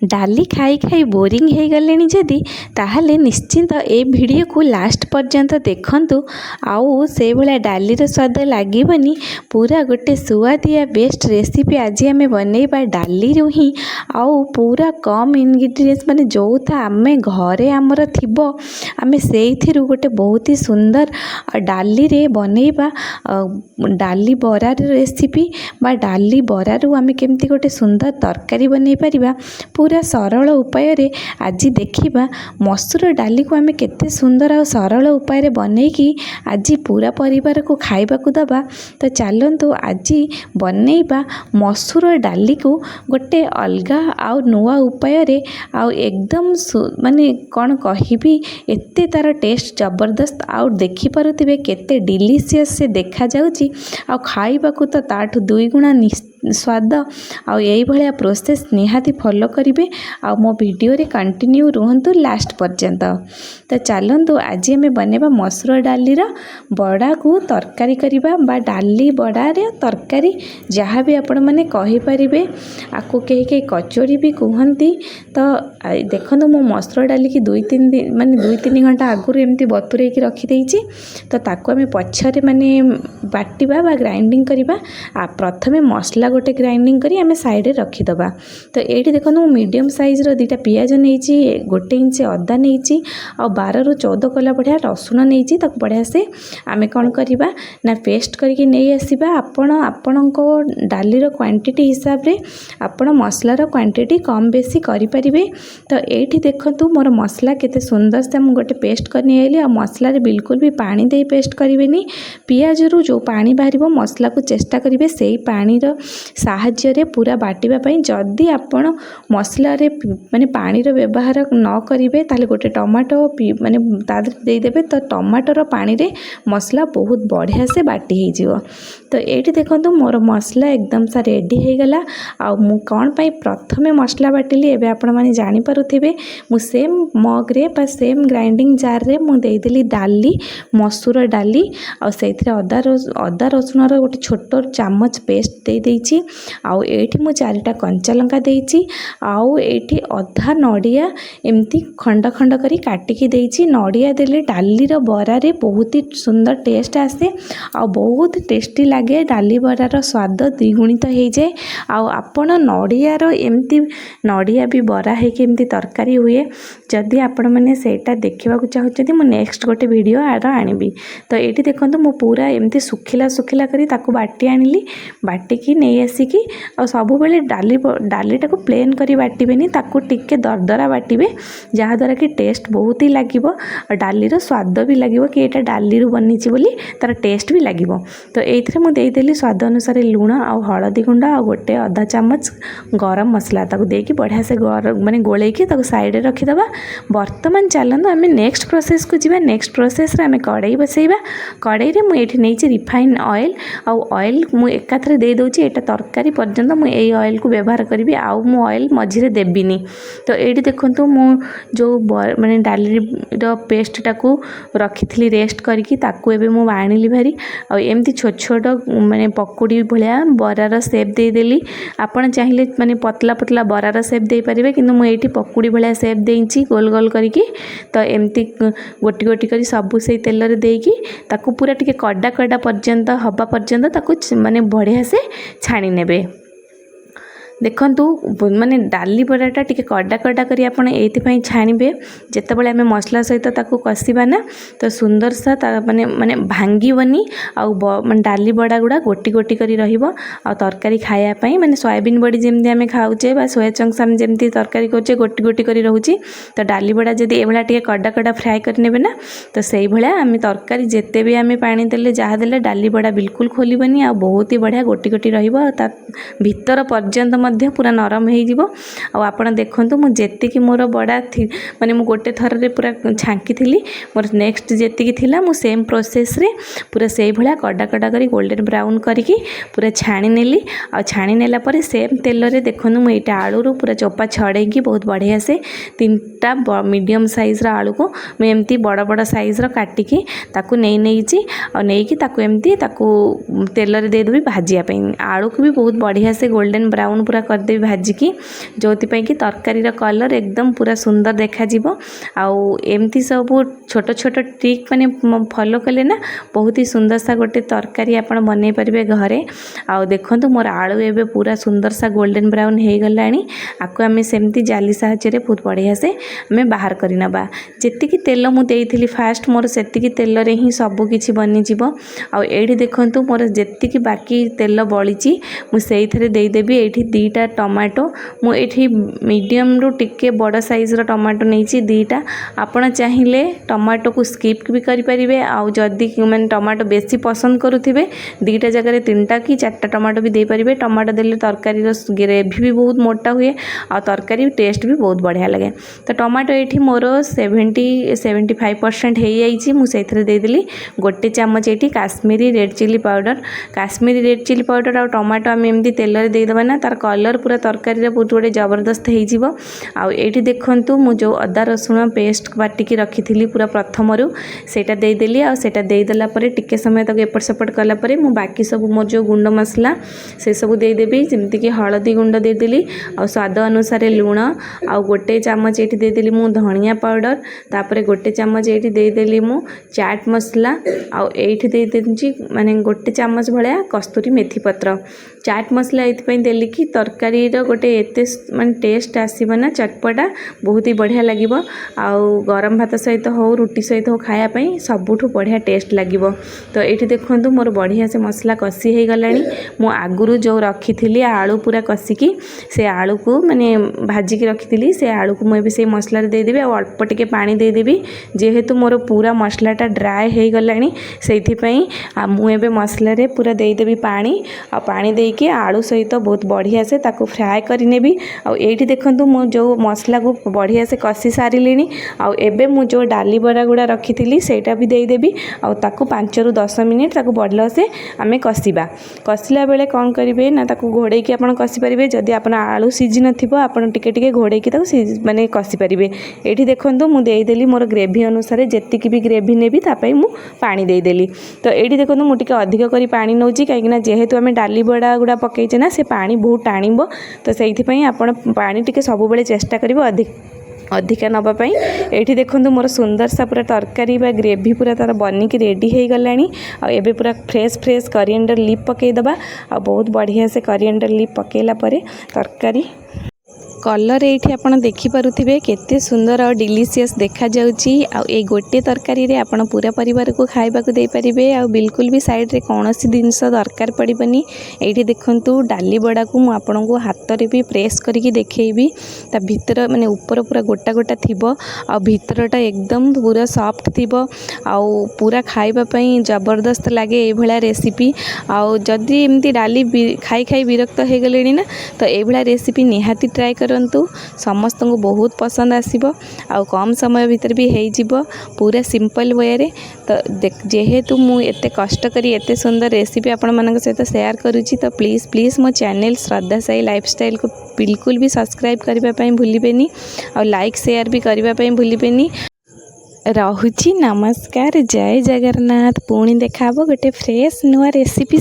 डाली खाई खाई बोरिंग हो गले जदि ताहले निश्चिंत ए वीडियो को लास्ट पर्यंत देखंतु। आउ से भला डालीर स्वाद लगनी पूरा गोटे सुआदिया बेस्ट रेसिपी आज आम बनइबा डाली ही आउ पूरा कम इनग्रेडिएंट्स माने जो था आमे घरे आमर थिबो आमे सेइथिरु गोटे बहुत ही सुंदर डाली रे बनइबा डाली बरा रेसिपी बा डाली बरारू आमे केमती गोटे सुंदर तरकारी बनई परिबा पूरा सरल उपाय रे आज देखिबा मसूर डाली को आमे केते सुंदर और सरल उपाय रे बनईकी आज पूरा परिवार को खाइबा को दबा। तो चलंतु आज बनईबा मसूर डाली को गोटे अलगा आउ नुआ उपाय रे आउ एकदम माने कौन कहिबी एते तार टेस्ट जबरदस्त आउ देखि पारुथिबे केते डिलीशियस से देखा जाउची आउ खाइबा को तो ताठु दुई गुणा स्वाद आउ यही भाया प्रोसेस निहाती फॉलो करेंगे आ मो वीडियो रे कंटिन्यू रुहंतु लास्ट पर्यंत। तो चलंतु आज आम बनइबा मसूर डालीर बड़ा को तरकारी करबा बा डाली बड़ा रे तरकारी जहाँ भी आपण माने कहि परिबे आकु कहीं कहीं कचोरी भी कहती। तो देखो मो मसूर डाली की 2-3 दिन माने 2-3 घंटा आगुरी एमती बतुरे की रखी देइछि। तो ताको आम पछरे माने बाटिबा बा ग्राइंडिंग करबा प्रथमे मसला गोटे ग्राइंडिंग करी आमे साइड रे रखीदबा। तो ये देखो मीडियम साइज रो 2टा पियाज नहीं 1 इंच अदा नहीं और 12 ରୁ 14 कला बढ़िया रसुण नहीं तक बढ़िया से आमे कौन करवा ना पेस्ट करके नहीं आसवा। आपणको डालीर क्वांटिटी हिसाब रे आपण मसलार क्वांटिटी कम बेसी करें। तो ये देखो मोर मसला केते सुंदर से मुझे गोटे पेस्ट करनी आइली और मसला रे बिल्कुल भी पानी दे पेस्ट करेंगे। पियाज रू जो पानी बाहर मसला को चेष्टा करेंगे से पानी साहाय्य रे पूरा बाटिबा पई। जदि आपण मसला रे माने पानी रो व्यवहार न करिवे ताले गोटे टमाटो माने ताद दे देबे तो टमाटो पानी रे मसला बहुत बढ़िया से बाटी हे जिवो। तो एठी देखंतु मोर मसला एकदम सा रेडी हे गला आ मु कोन पई प्रथमे मसला बाटिली एबे आपण माने जानि पारुथिबे मु सेम मग रे बा सेम ग्राइंडिंग जार रे मु देई देली डाली मसूर डाली आ सेथिरे अदा रसुण रो गोटे छोटो चामच पेस्ट दे देइछि आउ एठी मु 4टा कंचा लंका देइछि आउ एठी अधा नडिया एमती खंड खंड करी काटिकी देइछि। नडिया देले डाली रो बरा रे बहुत ही सुंदर टेस्ट आसे आ बहुत टेस्टी लागे डाली बरार स्वाद द्विगुणित हो जाए। आपण नडिया रो एमती नडिया भी बरा है कि एमती तरकारी हुए जदि आपण मैंने सेटा देखा चाहते मु नेक्स्ट गोटे वीडियो आर आनिबी। तो ये देखो मु पूरा एमती सुखिला सुखिला करी ताकू बाटी आनिली बाटिकी नहीं आसिकी और सब बेले डालीटा को प्लेन करी बाटिबेनी ताकू टिके दरदरा बाटिबे जहाँद्वारा कि टेस्ट बहुत ही लगे और डालीर स्वाद भी लगे कि यहाँ डाली बनी बोली तार टेस्ट भी लगे। तो ये मुझे स्वाद अनुसार लुण आउ हलदी गुंड आ गोटे अधा चामच गरम मसला ताकू देकी बढ़िया से माने गोलेकी ताकू साइड रे रखीदबा। बर्तमान चलते आम नेक्स्ट प्रोसेस को जीवा। नेक्स्ट प्रोसेस रे आम कड़ाई बसैबा। कड़ाई रे मुझे नहीं रिफाइन ऑयल आउ ऑयल मु एकाथरे दे दोची एटा तरकारी पर्यंत मु एई ऑयल को व्यवहार करी आउ मु ऑयल मझिरे देबिनी। तो एठी देखंतु मु जो माने डाली रो पेस्ट टाकू रखी रेस्ट करके ताकू एबे मु आनिली भारी आ एमती छोट छोट माने पकोड़ी भलिया बरार शेप दे देली। आपण चाहिले माने पतला पतला बरार शेप दे परिबे किंतु मु एठी पकोड़ी भलिया शेप देइची गोल गोल करके। तो एमती गोटी गोटी करी सब से तेल रे देकी ताकू पूरा टिके कड़ा कड़ा पर्यंत हवा पर्यंत ताकू माने बढ़िया से छाणी नेबे। देखंतु माने डाली बड़ाटा टिके कड़ा कड़ा करी आपण एथि छाणीबे जेतेबेले आमे मसला सहित ताकू कसीबा ना तो सुंदर सा माने माने भांगीबनी आउ माने डाली बड़ा गुड़ा गोटी गोटी करी रहिबो आ तरकारी खाया पई माने सोयाबीन बड़ी जेमती आमे खाउचे बा सोया चंक्स आमे जेमती तरकारी करचे गोटी गोटी करी रहउची। तो डाली बड़ा जदी एभला टिके कड़ा कड़ा फ्राई कर नेबे ना तो सेही भला आमे तरकारी जेते भी आमे पानी देले जहा देले डाली बड़ा बिल्कुल खोलिबनी आ बहुत ही बढ़िया गोटी गोटी रहिबो ता भीतर पर्यंत मध्य पूरा नरम हो जीवो। आ आपण देखंतु मु जेतिकी मोर बड़ा माने मु गोटे थर रे पूरा छांकी थिली मोर नेक्स्ट जेतिकी थिला मु सेम प्रोसेस रे पूरा सेही भला कड़ा कड़ा करी गोल्डन ब्राउन करके पूरा छाणी नेली। आ छाणी नेला परे सेम तेल रे देखंतु मु एटा आलू रो पूरा चोपा छड़ेकी बहुत बढ़िया से 3टा मीडियम साइज रा आलू को मु एमती बड़ बड़ साइज रा काटिकी ताकू नेइची और नेइकी ताकू एमती ताकू तेल रे दे देबी भाजिया पे। आलू को भी बहुत बढ़िया से गोल्डन ब्राउन पूरा पूरा करदेवी भाजिकी जो कि तरकारी कलर एकदम पूरा सुंदर देखा आउ एमती सब छोट छोट ट्रिक माने फॉलो कले ना बहुत ही सुंदर सा गोटे तरकारी आपण बनै परिबे घरे। आउ देखंतु मोर आलू एबे पूरा सुंदर सा गोल्डन ब्राउन हे गलानी आको आमे सेमती जाली साहाय्य रे बहुत बढ़िया से आमे बाहर करि नबा। जेतिकी तेल मु देइथिली फास्ट मोर सेतिकी तेल रे ही सब किछि बनि जिवो। आउ एठी देखंतु मोर जेतिकी बाकी तेल बळिची मु सेई थरे देई देबी। एठी दीटा टमाटो मु एठी मीडियम रु टिके बड़ साइज रो टमाटो नेइची दीटा। आपण चाहिले टमाटो को स्किप भी करि परिबे। आउ जदी माने टमाटो बेसी पसंद करूथिबे दीटा जगह रे तीनटा कि चारटा टमाटो भी दे परिबे। टमाटो देले तरकारी रो ग्रेवी भी बहुत मोटा हुए आ तरकारी टेस्ट भी बहुत बढ़िया लगे। तो टमाटो एठी मोर 70-75% हे जाइछि। मु सेथरे दे देली गोटे चम्मच एठी Kashmiri red chilli powder. Kashmiri red chilli powder आ टमाटो आम एमती तेल रे दे देबा ना तार कलर पूरा तरकारी रे बहुत बड़े जबरदस्त हे जिवो। आ एठी देखंतु मु जो अदा रसुण पेस्ट बाटिकी रखिथिली पूरा प्रथम रु सेटा दे देली। आ सेटा दे देला परे टिके समय तक एपट सेपट कला परे मु बाकी सब मोर जो गुंड मसला से सब दे देबी। जेमति कि हळदी गुंड दे देली आ स्वाद अनुसार लूण आ गोटे चम्मच एठी दे देली मु धनिया पाउडर। तापरे गोटे चम्मच एठी दे देली मु चाट मसला आ एठी दे देंची माने गोटे चम्मच भलिया कस्तूरी मेथी पत्र। चाट मसला एथि देली कि तरकारी रो गोटे एते माने टेस्ट आसीबो ना चटपटा बहुत ही बढ़िया लागिबो। आउ गरम भात सहित हो रुटी सहित हो खाया पई सबुठु बढ़िया टेस्ट लागिबो। तो एठी देखंतु मोर बढ़िया से मसला कसी हे गलानी। मु आगुरु जो रखिथिली आलू पूरा कसिकी से आलू को माने भाजी की रखिथिली से आलू को मैं भी से मसला रे दे देबी। आ अल्प टिके पानी दे देबी जेहेतु मोर पूरा मसलाटा ड्राए हे गलानी सेथि पई मु एबे मसला रे पूरा दे देबी पानी। आ पानी दे के आलू सहित बहुत बढ़िया से ताको फ्राए करि नेबी। आ एठी देखंतु मु जो मसला को बढ़िया से कसी सारी लेनी। आ एबे मु जो डाली बड़ा गुड़ा रखिथिली सेटा भी दे देबी। आ ताको 5 ରୁ 10 मिनिट ताको बढ़िया से आमे कसिबा। कसिला बेले कोन करिवे ना ताको घोड़े के आपण कसी परिबे। जदि आपण आलू सिझी नथिबो आपण टिके टिके घोड़े के ताको माने कसी परिबे। एठी देखंतु मु देई देली मोर ग्रेवी अनुसार जेतिकी भी ग्रेवी नेबी ता पई मु पानी देई देली। तो एठी देखंतु मु टिके अधिक करी पानी नउची काहेकि ना जेहेतु आमे डाली बड़ा गुड़ा पकेइचे ना से पानी बहुत टाणिबो। तो सेइथि पई आपण पानी टिके सब बेले चेष्टा करिवो अधिका नबा पई। एठी देखंतु मोर सुंदर सा पूरा तरकारी बा ग्रेवी पूरा तार बनिक रेडी हे गलानी। आ एबे पूरा फ्रेश करिएंडर लीफ पकेई दबा। आ बहुत बढ़िया से करिएंडर लीफ पकेला परे तरकारी कलर एठी आपण देखि पारुथिबे केते सुंदर और डिलीशियस देखा जाउची। आ ए गोटे तरकारी रे आपण पूरा परिवार को खाइबा को दे परिबे। आ बिल्कुल भी साइड रे कोनोसी जिंस दरकार पड़िबनी। एठी देखंतु डाली बड़ा को मु आपण को हाथ रे भी प्रेस करिकि देखैबी। ता भीतर माने ऊपर पूरा गोटा गोटा थिबो आ भीतरटा एकदम पूरा सॉफ्ट थिबो। आ पूरा खाइबा पई जबरदस्त लागे ए भला रेसिपी। आ जदी एमती डाली खाई खाई विरक्त हे गलेनी ना तो ए भला रेसिपी निहाती ट्राई करंतु समस्त को बहुत पसंद आसीबो। आ कम समय भीतर भी हे जिवो पूरा सिंपल वे रे। तो जेहेतु मु एते कष्ट करी एते सुंदर रेसिपी आपण मानक सहित शेयर करूची तो प्लीज मो चैनल श्रद्धा साई लाइफस्टाइल को बिल्कुल भी सब्सक्राइब करबा पई भूलिबेनी और लाइक शेयर भी करबा पई भूलिबेनी। रहुची नमस्कार जय जगन्नाथ। पुणी देखाबो गोटे फ्रेश नुआ रेसिपी।